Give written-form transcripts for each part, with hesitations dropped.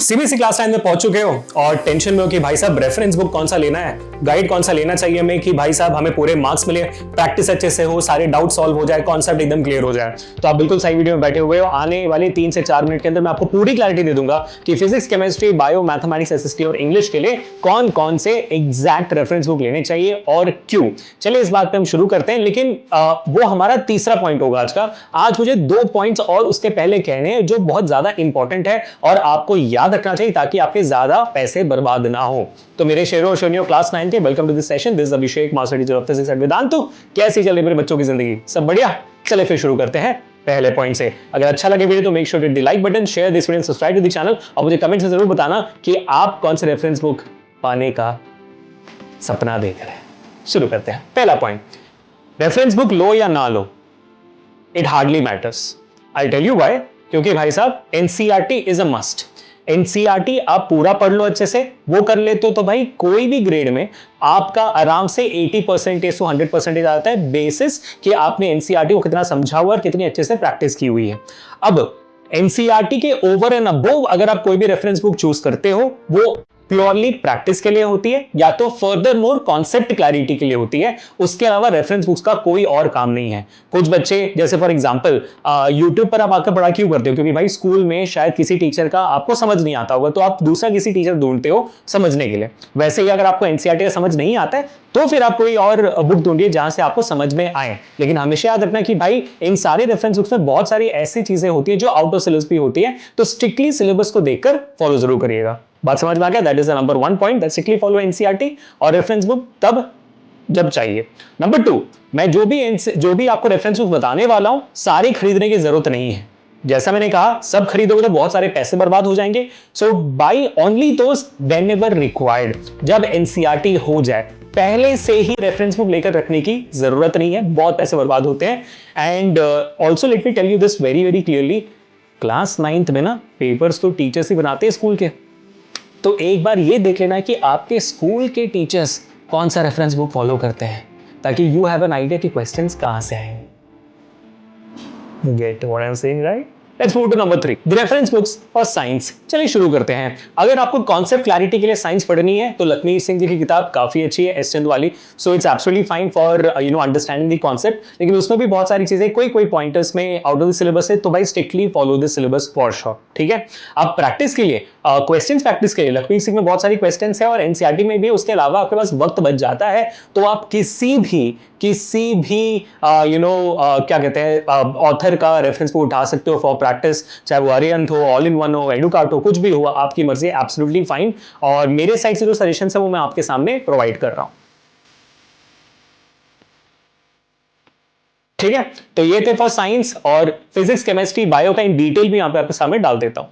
CBSE class 9 में पहुंच चुके हो और टेंशन में हो कि भाई साहब रेफरेंस बुक कौन सा लेना है, गाइड कौन सा लेना चाहिए हमें कि भाई साहब हमें पूरे मार्क्स मिले, प्रैक्टिस अच्छे से हो, सारे डाउट सॉल्व हो जाए, कॉन्सेप्ट एकदम क्लियर हो जाए। तो आप बिल्कुल सही वीडियो में बैठे हुए हो। आने वाले 3 से 4 मिनट के अंदर मैं आपको पूरी क्लैरिटी दे दूंगा कि physics, chemistry, bio, mathematics, SST और इंग्लिश के लिए कौन कौन से एग्जैक्ट रेफरेंस बुक लेने चाहिए और क्यों। चलिए इस बात पे हम शुरू करते हैं, लेकिन वो हमारा तीसरा पॉइंट होगा आज का। आज मुझे 2 पॉइंट्स और उसके पहले कहने हैं जो बहुत ज्यादा इंपॉर्टेंट है और आपको याद रखना चाहिए ताकि आपके ज्यादा पैसे बर्बाद ना हो। तो मेरे शेरों और शोनियों क्लास 9 के welcome to this session. This is Abhishek, master teacher of physics at Vedantu. कैसी चल रही मेरे बच्चों की जिंदगी? सब बढ़िया? चले फिर शुरू करते हैं पहले पॉइंट से। अगर अच्छा लगे वीडियो तो make sure to hit the like button, share this video, subscribe to the channel और मुझे कमेंट से जरूर बताना कि आप कौन से रेफरेंस बुक पाने का सपना देख रहे हैं। शुरू करते हैं। पहला पॉइंट, रेफरेंस बुक लो या ना लो, it hardly matters. I tell you why. क्योंकि भाई साहब NCERT is a must. NCERT आप पूरा पढ़ लो अच्छे से, वो कर लेते हो तो भाई कोई भी ग्रेड में आपका आराम से 80% से 100% आता है, बेसिस कि आपने एनसीईआरटी को कितना समझा हुआ और कितनी अच्छे से प्रैक्टिस की हुई है। अब एनसीईआरटी के ओवर एंड अबव अगर आप कोई भी रेफरेंस बुक चूज करते हो, वो प्योरली प्रैक्टिस के लिए होती है या तो फर्दर मोर कॉन्सेप्ट क्लैरिटी के लिए होती है। उसके अलावा रेफरेंस बुक्स का कोई और काम नहीं है। कुछ बच्चे जैसे फॉर एग्जांपल यूट्यूब पर आप आकर पढ़ा क्यों करते हो? क्योंकि भाई स्कूल में शायद किसी टीचर का आपको समझ नहीं आता होगा, तो आप दूसरा किसी टीचर ढूंढते हो समझने के लिए। वैसे ही अगर आपको एनसीईआरटी का समझ नहीं आता है तो फिर आप कोई और बुक ढूंढिए जहां से आपको समझ में आए। लेकिन हमेशा याद रखना कि भाई इन सारे रेफरेंस बुक्स में बहुत सारी ऐसी चीजें होती है जो आउट ऑफ सिलेबस भी होती है, तो स्ट्रिक्टली सिलेबस को देखकर फॉलो जरूर करिएगा। बात समझ में आ गया? That is the number 1 point, that strictly follow NCERT और रेफरेंस बुक तब जब चाहिए। नंबर 2, मैं जो भी आपको रेफरेंस बुक बताने वाला हूं सारी खरीदने की जरूरत नहीं है। जैसा मैंने कहा, सब खरीदोगे तो बहुत सारे पैसे बर्बाद हो जाएंगे। So buy only those whenever required. जब एनसीईआरटी हो जाए, पहले से ही रेफरेंस बुक लेकर रखने की जरूरत नहीं है, बहुत पैसे बर्बाद होते हैं। And also let me tell you this very very clearly, class 9th में ना पेपर्स तो टीचर्स ही बनाते हैं स्कूल के। तो एक बार ये देख लेना कि आपके स्कूल के टीचर्स कौन सा रेफरेंस बुक फॉलो करते हैं, ताकि यू हैव एन आइडिया कि क्वेश्चंस कहां से आएंगे। Get what I am saying, right? Let's move to number 3, the reference books for science. चलिए शुरू करते हैं। अगर आपको कॉन्सेप्ट क्लैरिटी के लिए साइंस पढ़नी है तो लखमीर सिंह जी की किताब काफी अच्छी है, एस चंद वाली। So it's absolutely fine for understanding the concept. लेकिन उसमें भी बहुत सारी चीजें कोई पॉइंटर्स में आउट ऑफ द सिलेबस है, तो भाई strictly follow the syllabus for sure. ठीक है? अब प्रैक्टिस के लिए, क्वेश्चंस प्रैक्टिस के लिए लखमीर सिंह में बहुत सारी क्वेश्चंस है और एनसीईआरटी में भी। उसके अलावा आपके पास वक्त बच जाता है तो आप किसी भी क्या कहते हैं ऑथर का रेफरेंस बुक उठा सकते हो फॉर प्रैक्टिस, चाहे वो अरिहंत हो, ऑल इन वन हो, एडुकार्ट हो, कुछ भी हो, आपकी मर्जी, एब्सोल्युटली फाइन। और मेरे साइड से जो सजेशन है वो मैं आपके सामने प्रोवाइड कर रहा हूं। ठीक है? तो ये थे फॉर साइंस, और फिजिक्स, केमिस्ट्री, बायो का इन डिटेल भी यहां पे आपके सामने डाल देता हूं।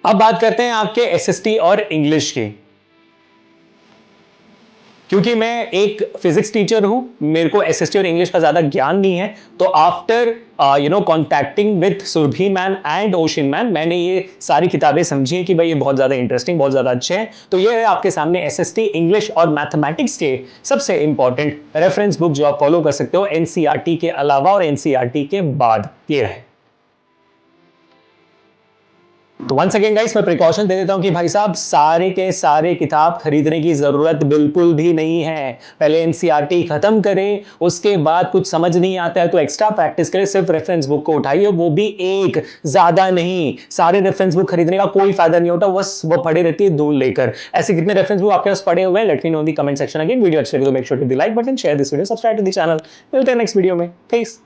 अब बात करते हैं आपके एसएसटी और इंग्लिश की। क्योंकि मैं एक फिजिक्स टीचर हूं, मेरे को एसएसटी और इंग्लिश का ज्यादा ज्ञान नहीं है, तो after contacting with Surabhi man and ocean man, मैंने ये सारी किताबें समझी है कि भाई ये बहुत ज्यादा इंटरेस्टिंग, बहुत ज्यादा अच्छे हैं। तो ये है आपके सामने एसएसटी, इंग्लिश और मैथमेटिक्स के सबसे इंपॉर्टेंट रेफरेंस बुक जो आप फॉलो कर सकते हो एनसीईआरटी के अलावा और एनसीईआरटी के बाद। ये है। तो वंस अगेन गाइस, मैं प्रिकॉशन दे देता हूं कि भाई साहब सारे के सारे किताब खरीदने की जरूरत बिल्कुल भी नहीं है। पहले एनसीईआरटी खत्म करें, उसके बाद कुछ समझ नहीं आता है तो एक्स्ट्रा प्रैक्टिस करें, सिर्फ रेफरेंस बुक को उठाइए, वो भी एक, ज्यादा नहीं। सारे रेफरेंस बुक खरीदने का कोई फायदा नहीं होता, बस वो पड़े रहती है धूल लेकर। ऐसे कितने रेफरेंस बुक आपके पास पड़े हुए हैं? Let me know in the comment section. Again video अच्छी लगे तो make sure to like button, share this video, subscribe to the channel. मिलते हैं नेक्स्ट वीडियो में। पीस।